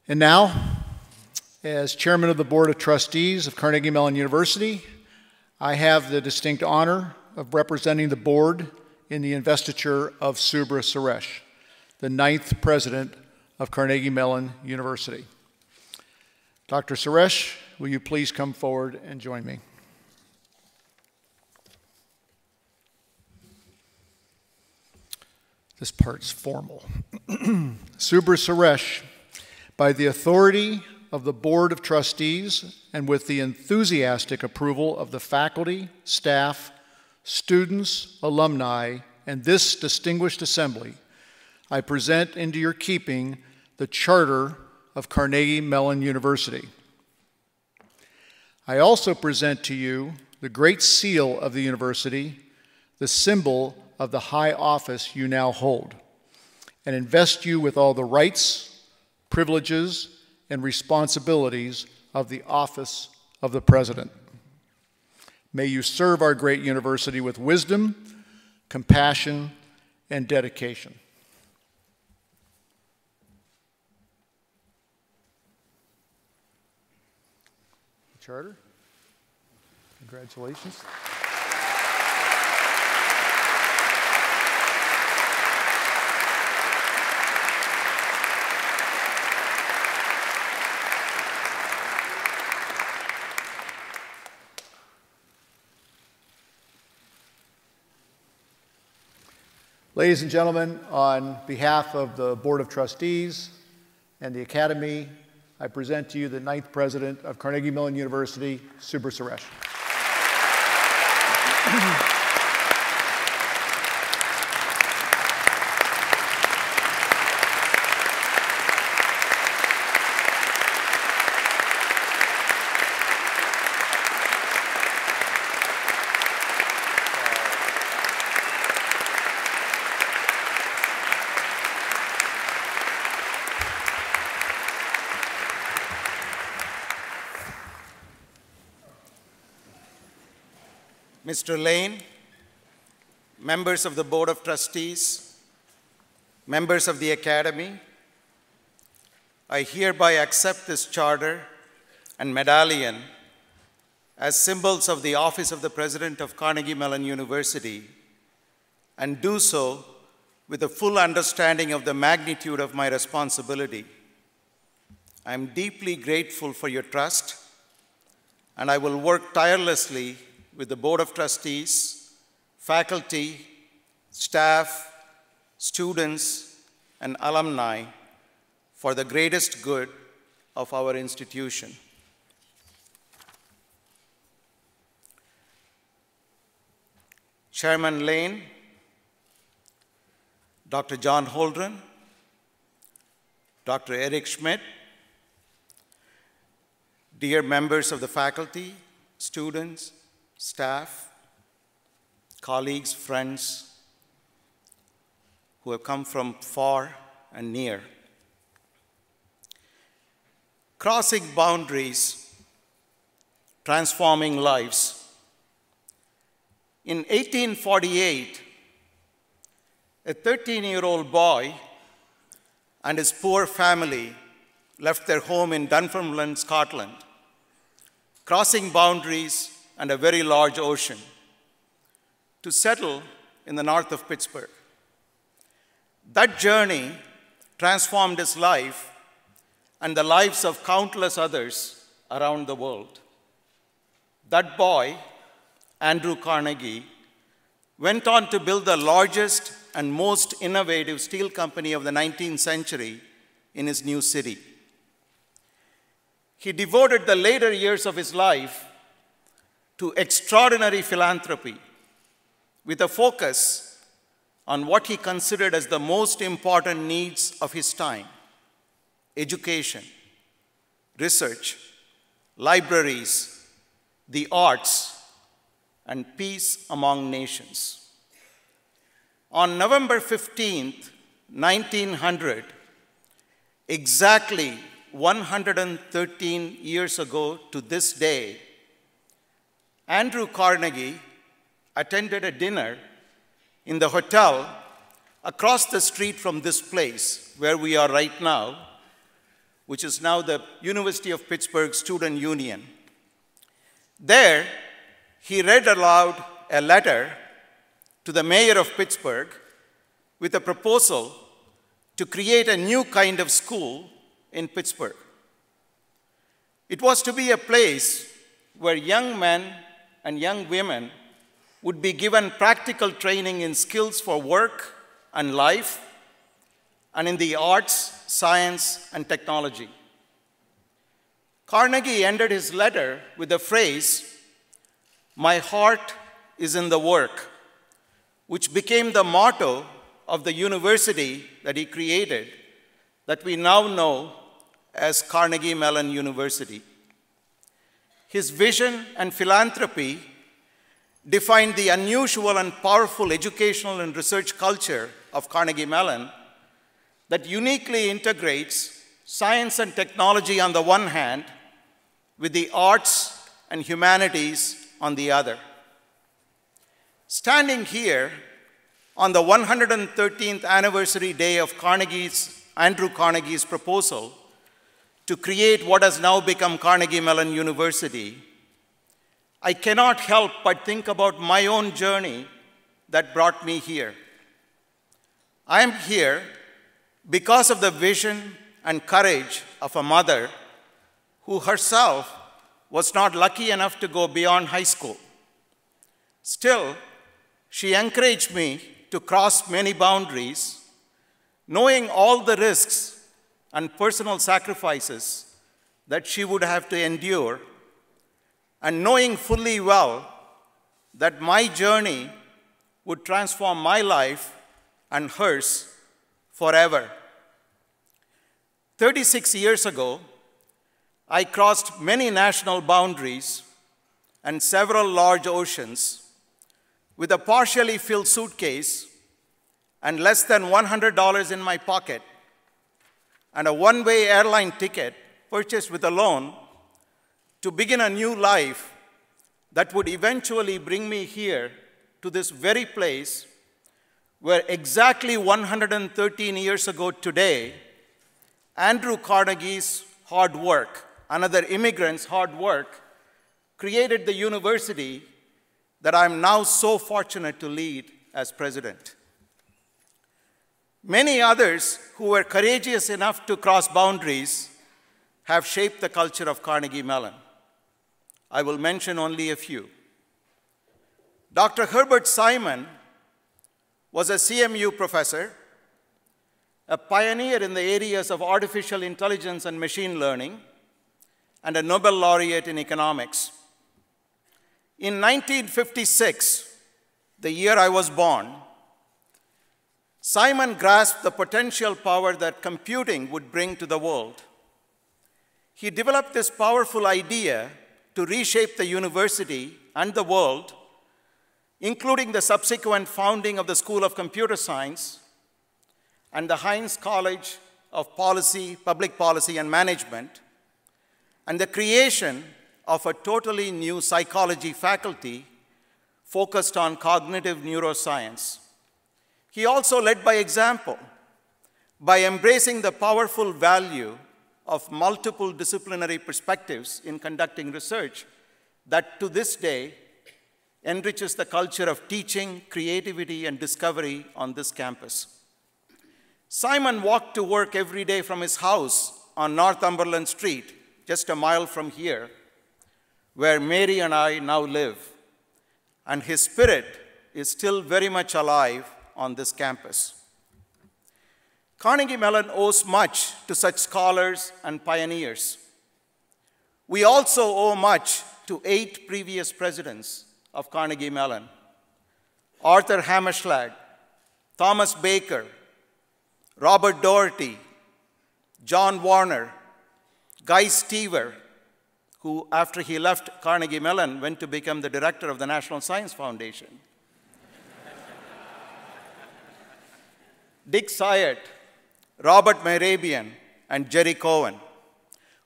And now, as chairman of the Board of Trustees of Carnegie Mellon University, I have the distinct honor of representing the board in the investiture of Subra Suresh, the 9th president of Carnegie Mellon University. Dr. Suresh, will you please come forward and join me? This part's formal. Subra Suresh, by the authority of the Board of Trustees and with the enthusiastic approval of the faculty, staff, students, alumni, and this distinguished assembly, I present into your keeping the Charter of Carnegie Mellon University. I also present to you the Great Seal of the University, the symbol of the high office you now hold, and invest you with all the rights, privileges, and responsibilities of the office of the president. May you serve our great university with wisdom, compassion, and dedication. Charter, congratulations. Ladies and gentlemen, on behalf of the Board of Trustees and the Academy, I present to you the 9th president of Carnegie Mellon University, Subra Suresh. Mr. Lane, members of the Board of Trustees, members of the Academy, I hereby accept this charter and medallion as symbols of the office of the President of Carnegie Mellon University, and do so with a full understanding of the magnitude of my responsibility. I am deeply grateful for your trust, and I will work tirelessly with the Board of Trustees, faculty, staff, students, and alumni for the greatest good of our institution. Chairman Lane, Dr. John Holdren, Dr. Eric Schmidt, dear members of the faculty, students, staff, colleagues, friends who have come from far and near. Crossing boundaries, transforming lives. In 1848, a 13-year-old boy and his poor family left their home in Dunfermline, Scotland, crossing boundaries and a very large ocean to settle in the north of Pittsburgh. That journey transformed his life and the lives of countless others around the world. That boy, Andrew Carnegie, went on to build the largest and most innovative steel company of the 19th century in his new city. He devoted the later years of his life to extraordinary philanthropy with a focus on what he considered as the most important needs of his time: education, research, libraries, the arts, and peace among nations. On November 15th, 1900, exactly 113 years ago to this day, Andrew Carnegie attended a dinner in the hotel across the street from this place where we are right now, which is now the University of Pittsburgh Student Union. There, he read aloud a letter to the mayor of Pittsburgh with a proposal to create a new kind of school in Pittsburgh. It was to be a place where young men and young women would be given practical training in skills for work and life, and in the arts, science, and technology. Carnegie ended his letter with the phrase, "My heart is in the work," which became the motto of the university that he created, that we now know as Carnegie Mellon University. His vision and philanthropy defined the unusual and powerful educational and research culture of Carnegie Mellon that uniquely integrates science and technology on the one hand with the arts and humanities on the other. Standing here on the 113th anniversary day of Andrew Carnegie's proposal to create what has now become Carnegie Mellon University, I cannot help but think about my own journey that brought me here. I am here because of the vision and courage of a mother who herself was not lucky enough to go beyond high school. Still, she encouraged me to cross many boundaries, knowing all the risks and personal sacrifices that she would have to endure, and knowing fully well that my journey would transform my life and hers forever. 36 years ago, I crossed many national boundaries and several large oceans with a partially filled suitcase and less than $100 in my pocket and a one-way airline ticket purchased with a loan to begin a new life that would eventually bring me here to this very place where exactly 113 years ago today, Andrew Carnegie's hard work, another immigrant's hard work, created the university that I'm now so fortunate to lead as president. Many others who were courageous enough to cross boundaries have shaped the culture of Carnegie Mellon. I will mention only a few. Dr. Herbert Simon was a CMU professor, a pioneer in the areas of artificial intelligence and machine learning, and a Nobel laureate in economics. In 1956, the year I was born, Simon grasped the potential power that computing would bring to the world. He developed this powerful idea to reshape the university and the world, including the subsequent founding of the School of Computer Science and the Heinz College of Public Policy and Management, and the creation of a totally new psychology faculty focused on cognitive neuroscience. He also led by example by embracing the powerful value of multiple disciplinary perspectives in conducting research that to this day enriches the culture of teaching, creativity, and discovery on this campus. Simon walked to work every day from his house on Northumberland Street, just a mile from here, where Mary and I now live, and his spirit is still very much alive on this campus. Carnegie Mellon owes much to such scholars and pioneers. We also owe much to 8 previous presidents of Carnegie Mellon: Arthur Hammerschlag, Thomas Baker, Robert Doherty, John Warner, Guy Stever, who after he left Carnegie Mellon went to become the director of the National Science Foundation, Dick Syatt, Robert Mehrabian, and Jerry Cohen,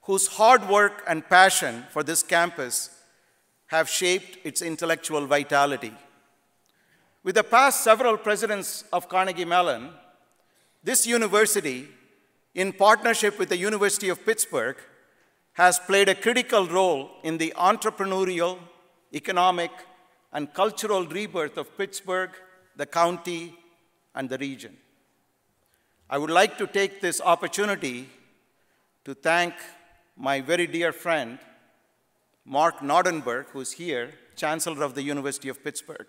whose hard work and passion for this campus have shaped its intellectual vitality. With the past several presidents of Carnegie Mellon, this university in partnership with the University of Pittsburgh, has played a critical role in the entrepreneurial, economic, and cultural rebirth of Pittsburgh, the county, and the region. I would like to take this opportunity to thank my very dear friend, Mark Nordenberg, who is here, Chancellor of the University of Pittsburgh.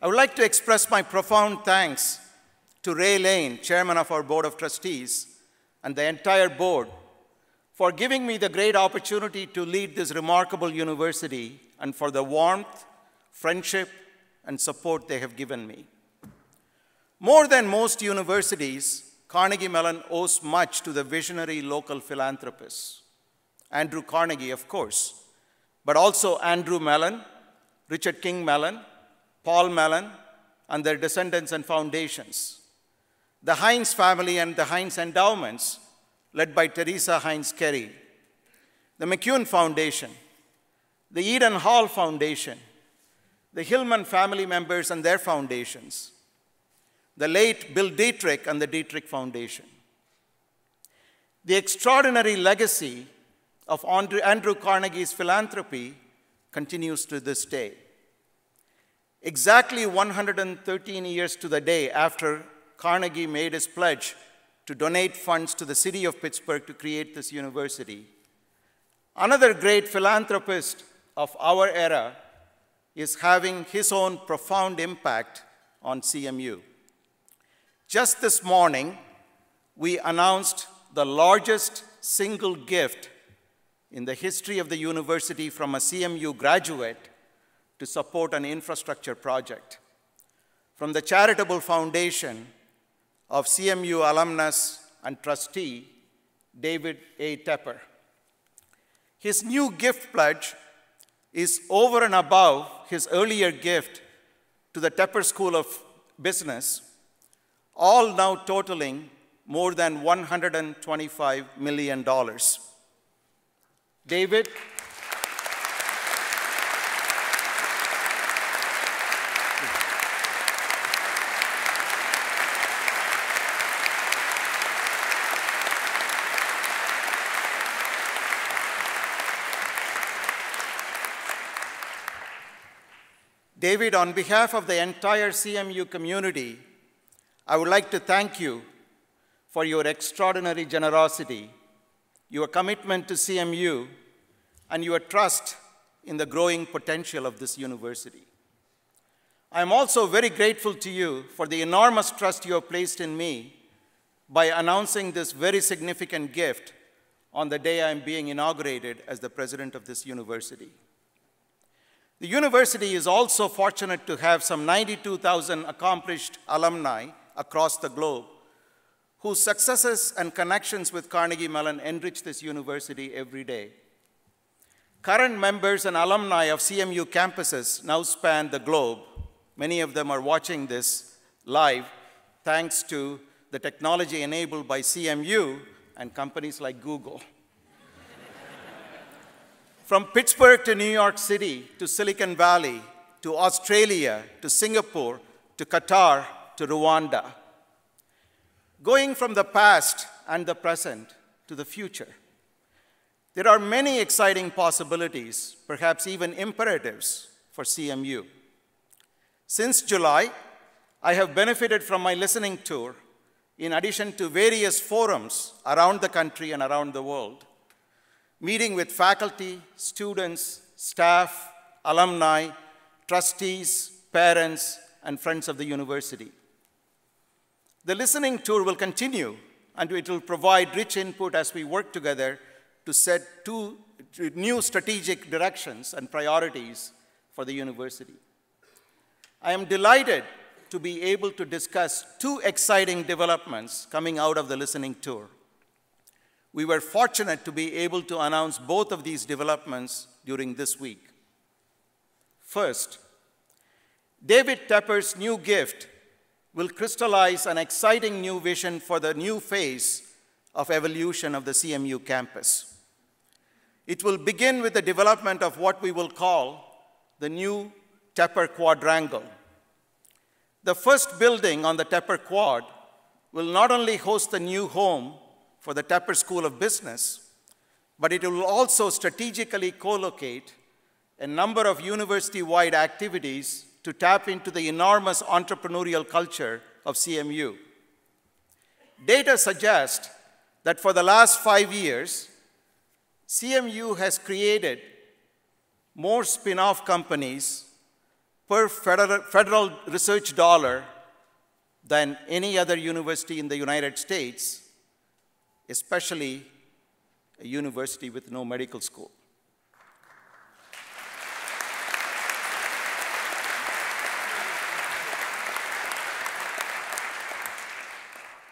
I would like to express my profound thanks to Ray Lane, Chairman of our Board of Trustees, and the entire board for giving me the great opportunity to lead this remarkable university and for the warmth, friendship, and support they have given me. More than most universities, Carnegie Mellon owes much to the visionary local philanthropists. Andrew Carnegie, of course, but also Andrew Mellon, Richard King Mellon, Paul Mellon, and their descendants and foundations. The Heinz family and the Heinz endowments, led by Teresa Heinz Kerry. The McCune Foundation, the Eden Hall Foundation, the Hillman family members and their foundations, the late Bill Dietrich and the Dietrich Foundation. The extraordinary legacy of Andrew Carnegie's philanthropy continues to this day. Exactly 113 years to the day after Carnegie made his pledge to donate funds to the city of Pittsburgh to create this university, another great philanthropist of our era is having his own profound impact on CMU. Just this morning, we announced the largest single gift in the history of the university from a CMU graduate to support an infrastructure project. From the charitable foundation of CMU alumnus and trustee, David A. Tepper. His new gift pledge is over and above his earlier gift to the Tepper School of Business, all now totaling more than $125 million. David, David, on behalf of the entire CMU community, I would like to thank you for your extraordinary generosity, your commitment to CMU, and your trust in the growing potential of this university. I am also very grateful to you for the enormous trust you have placed in me by announcing this very significant gift on the day I am being inaugurated as the president of this university. The university is also fortunate to have some 92,000 accomplished alumni across the globe whose successes and connections with Carnegie Mellon enrich this university every day. Current members and alumni of CMU campuses now span the globe. Many of them are watching this live thanks to the technology enabled by CMU and companies like Google. From Pittsburgh to New York City, to Silicon Valley, to Australia, to Singapore, to Qatar, to Rwanda. Going from the past and the present to the future, there are many exciting possibilities, perhaps even imperatives, for CMU. Since July, I have benefited from my listening tour in addition to various forums around the country and around the world, meeting with faculty, students, staff, alumni, trustees, parents, and friends of the university. The listening tour will continue, and it will provide rich input as we work together to set two new strategic directions and priorities for the university. I am delighted to be able to discuss two exciting developments coming out of the listening tour. We were fortunate to be able to announce both of these developments during this week. First, David Tepper's new gift will crystallize an exciting new vision for the new phase of evolution of the CMU campus. It will begin with the development of what we will call the new Tepper Quadrangle. The first building on the Tepper Quad will not only host the new home for the Tepper School of Business, but it will also strategically co-locate a number of university-wide activities to tap into the enormous entrepreneurial culture of CMU. Data suggest that for the last 5 years, CMU has created more spin-off companies per federal research dollar than any other university in the United States, especially a university with no medical school.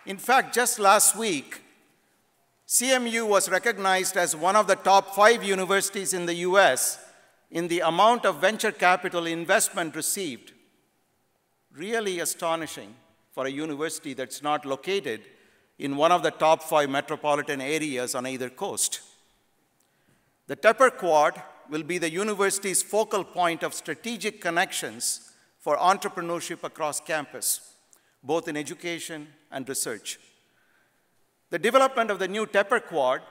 In fact, just last week, CMU was recognized as one of the top 5 universities in the US in the amount of venture capital investment received. Really astonishing for a university that's not located in one of the top 5 metropolitan areas on either coast. The Tepper Quad will be the university's focal point of strategic connections for entrepreneurship across campus, both in education and research. The development of the new Tepper Quad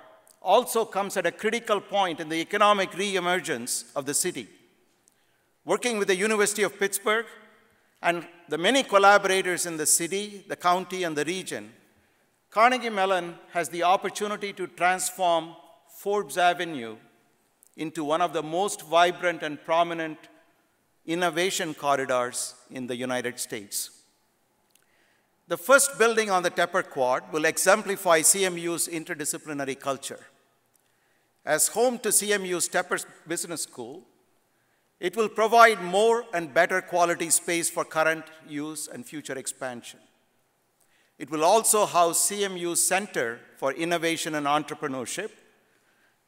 also comes at a critical point in the economic re-emergence of the city. Working with the University of Pittsburgh and the many collaborators in the city, the county, and the region, Carnegie Mellon has the opportunity to transform Forbes Avenue into one of the most vibrant and prominent innovation corridors in the United States. The first building on the Tepper Quad will exemplify CMU's interdisciplinary culture. As home to CMU's Tepper Business School, it will provide more and better quality space for current use and future expansion. It will also house CMU's Center for Innovation and Entrepreneurship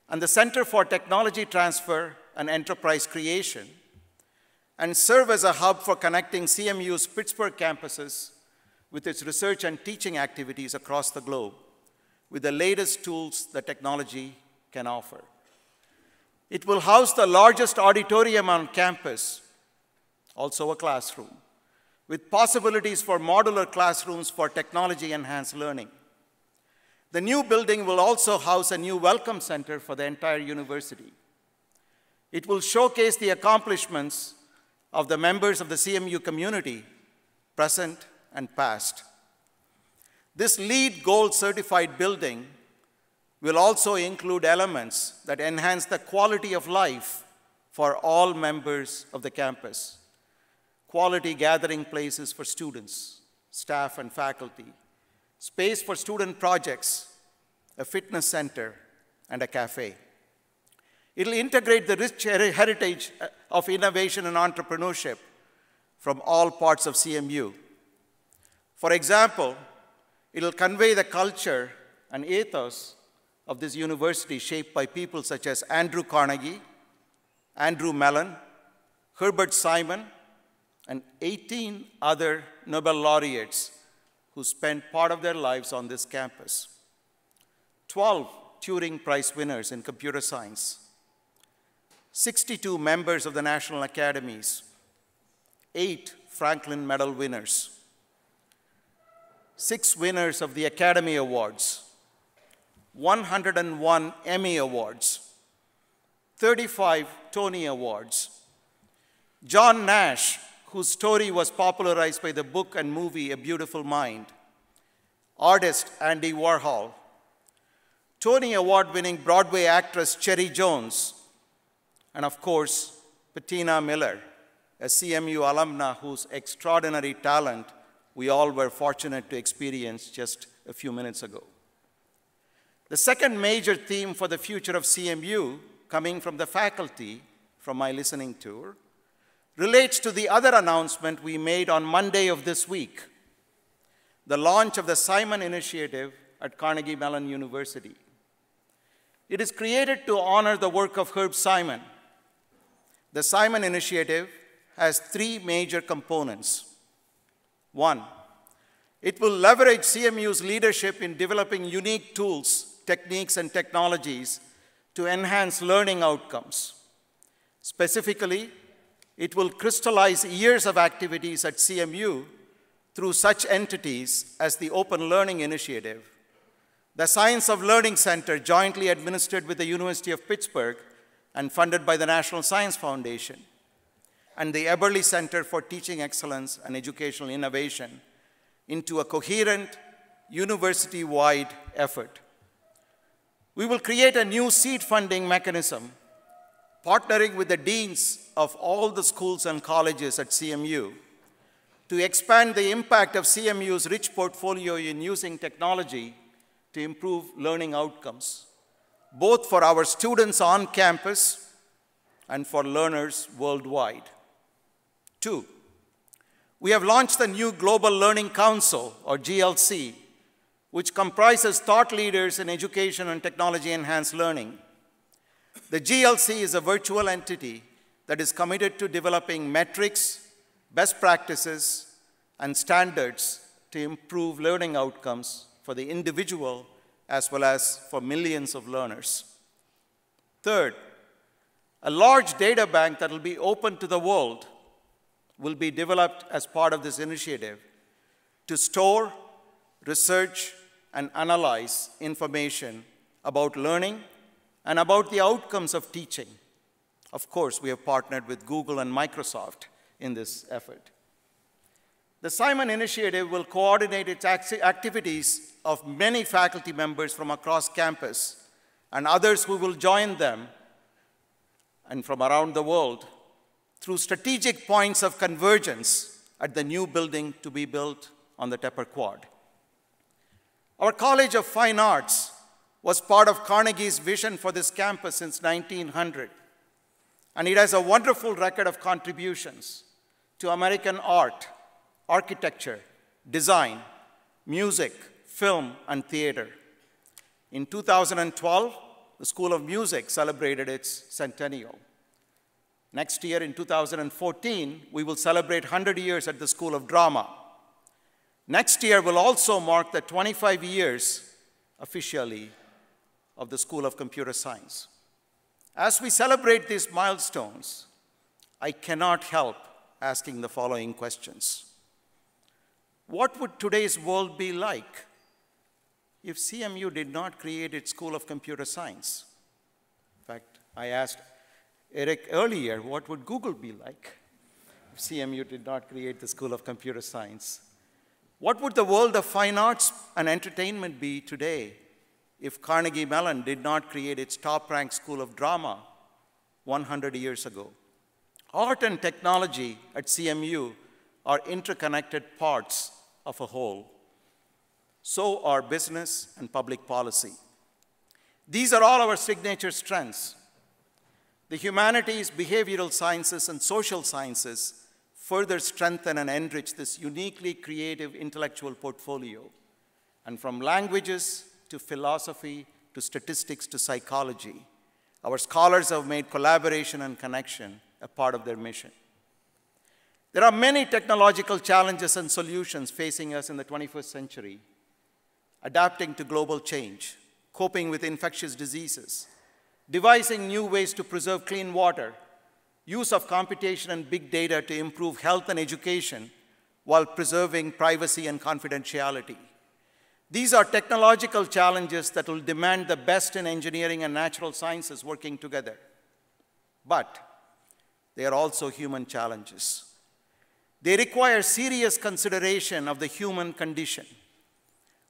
and the Center for Technology Transfer and Enterprise Creation, and serve as a hub for connecting CMU's Pittsburgh campuses with its research and teaching activities across the globe with the latest tools that technology can offer. It will house the largest auditorium on campus, also a classroom, with possibilities for modular classrooms for technology-enhanced learning. The new building will also house a new welcome center for the entire university. It will showcase the accomplishments of the members of the CMU community, present and past. This LEED Gold certified building will also include elements that enhance the quality of life for all members of the campus. Quality gathering places for students, staff, and faculty, space for student projects, a fitness center, and a cafe. It'll integrate the rich heritage of innovation and entrepreneurship from all parts of CMU. For example, it'll convey the culture and ethos of this university shaped by people such as Andrew Carnegie, Carnegie Mellon, Herbert Simon, and 18 other Nobel laureates who spent part of their lives on this campus. 12 Turing Prize winners in computer science, 62 members of the National Academies, 8 Franklin Medal winners, 6 winners of the Academy Awards, 101 Emmy Awards, 35 Tony Awards. John Nash, whose story was popularized by the book and movie A Beautiful Mind, artist Andy Warhol, Tony Award-winning Broadway actress Cherry Jones, and of course, Patina Miller, a CMU alumna whose extraordinary talent we all were fortunate to experience just a few minutes ago. The second major theme for the future of CMU, coming from the faculty from my listening tour, relates to the other announcement we made on Monday of this week, the launch of the Simon Initiative at Carnegie Mellon University. It is created to honor the work of Herbert Simon. The Simon Initiative has 3 major components. 1, it will leverage CMU's leadership in developing unique tools, techniques, and technologies to enhance learning outcomes. Specifically, it will crystallize years of activities at CMU through such entities as the Open Learning Initiative, the Science of Learning Center, jointly administered with the University of Pittsburgh and funded by the National Science Foundation, and the Eberly Center for Teaching Excellence and Educational Innovation, into a coherent, university-wide effort. We will create a new seed funding mechanism, partnering with the deans of all the schools and colleges at CMU to expand the impact of CMU's rich portfolio in using technology to improve learning outcomes, both for our students on campus and for learners worldwide. 2, we have launched the new Global Learning Council, or GLC, which comprises thought leaders in education and technology-enhanced learning. The GLC is a virtual entity that is committed to developing metrics, best practices, and standards to improve learning outcomes for the individual as well as for millions of learners. 3rd, a large data bank that will be open to the world will be developed as part of this initiative to store, research, and analyze information about learning and about the outcomes of teaching. Of course, we have partnered with Google and Microsoft in this effort. The Simon Initiative will coordinate its activities of many faculty members from across campus and others who will join them and from around the world through strategic points of convergence at the new building to be built on the Tepper Quad. Our College of Fine Arts was part of Carnegie's vision for this campus since 1900, and it has a wonderful record of contributions to American art, architecture, design, music, film, and theater. In 2012, the School of Music celebrated its centennial. Next year, in 2014, we will celebrate 100 years at the School of Drama. Next year will also mark the 25 years, officially, of the School of Computer Science. As we celebrate these milestones, I cannot help asking the following questions. What would today's world be like if CMU did not create its School of Computer Science? In fact, I asked Eric earlier, what would Google be like if CMU did not create the School of Computer Science? What would the world of fine arts and entertainment be today if Carnegie Mellon did not create its top-ranked School of Drama 100 years ago? Art and technology at CMU are interconnected parts of a whole. So are business and public policy. These are all our signature strengths. The humanities, behavioral sciences, and social sciences further strengthen and enrich this uniquely creative intellectual portfolio. And from languages to philosophy to statistics to psychology, our scholars have made collaboration and connection a part of their mission. There are many technological challenges and solutions facing us in the 21st century. Adapting to global change, coping with infectious diseases, devising new ways to preserve clean water, use of computation and big data to improve health and education while preserving privacy and confidentiality. These are technological challenges that will demand the best in engineering and natural sciences working together. But they are also human challenges. They require serious consideration of the human condition.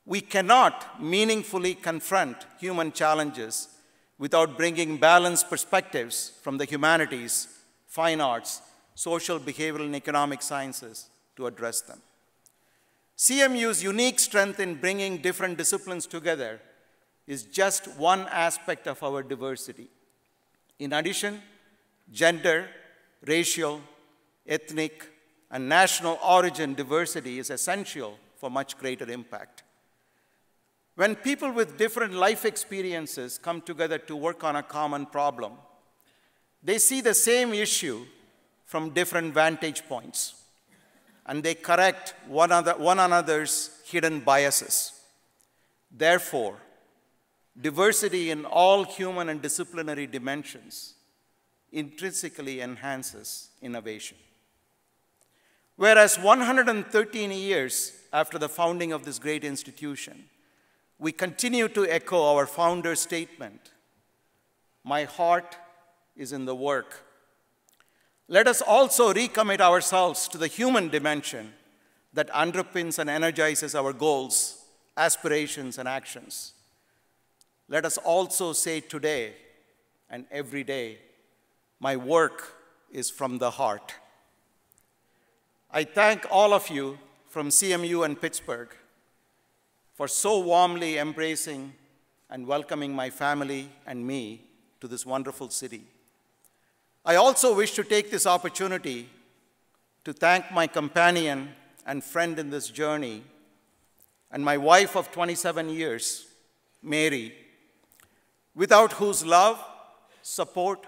We cannot meaningfully confront human challenges without bringing balanced perspectives from the humanities, fine arts, social, behavioral, and economic sciences to address them. CMU's unique strength in bringing different disciplines together is just one aspect of our diversity. In addition, gender, racial, ethnic, and national origin diversity is essential for much greater impact. When people with different life experiences come together to work on a common problem, they see the same issue from different vantage points, and they correct one another's hidden biases. Therefore, diversity in all human and disciplinary dimensions intrinsically enhances innovation. Whereas 113 years after the founding of this great institution, we continue to echo our founder's statement, "My heart is in the work." Let us also recommit ourselves to the human dimension that underpins and energizes our goals, aspirations, and actions. Let us also say today and every day, "My work is from the heart." I thank all of you from CMU and Pittsburgh for so warmly embracing and welcoming my family and me to this wonderful city. I also wish to take this opportunity to thank my companion and friend in this journey and my wife of 27 years, Mary, without whose love, support,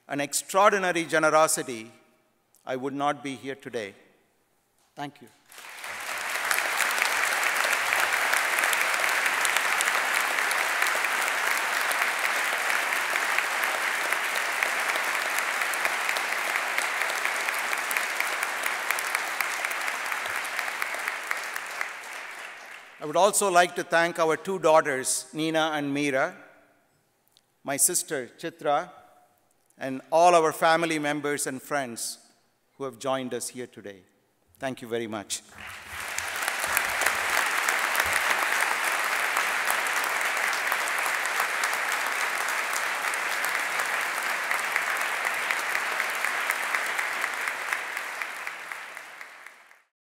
and extraordinary generosity, I would not be here today. Thank you. I would also like to thank our two daughters, Nina and Meera, my sister, Chitra, and all our family members and friends who have joined us here today. Thank you very much.